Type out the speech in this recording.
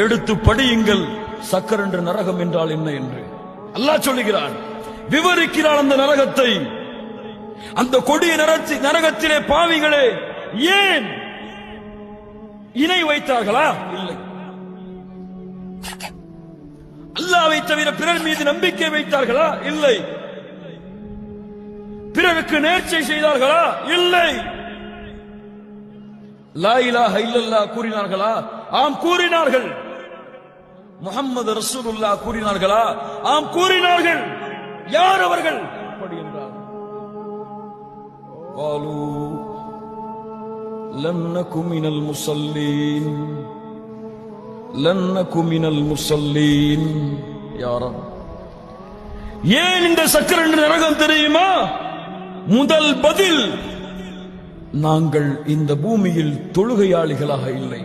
எடுத்து படியுங்கள் சக்கர் என்ற நரகம் என்றால் என்ன என்று அல்லாஹ் சொல்லுகிறான், விவரிக்கிறான் அந்த நரகத்தை. அந்த கொடிய நரகத்திலே பாவிகளே ஏன் இணை வைத்தார்களா? இல்லை. அல்லாஹ்வை தவிர பிறர் மீது நம்பிக்கை வைத்தார்களா? இல்லை. பிறருக்கு நேர்ச்சை செய்தார்களா? இல்லை. லா இலாஹ இல்லல்லாஹ் கூறினார்களா? ஆம் கூறினார்கள். முஹம்மது ரசூலுல்லாஹ் கூறினார்களா? ஆம் கூறினார்கள். யார் அவர்கள்? அப்படி என்றார், قالوا لم نكن من المصلين لم نكن من المصلين. يا رب, ஏன் இந்த சக்கர நரகம் தெரியுமா? முதல் பதில், நாங்கள் இந்த பூமியில் தொழுகையாளிகளாக இல்லை.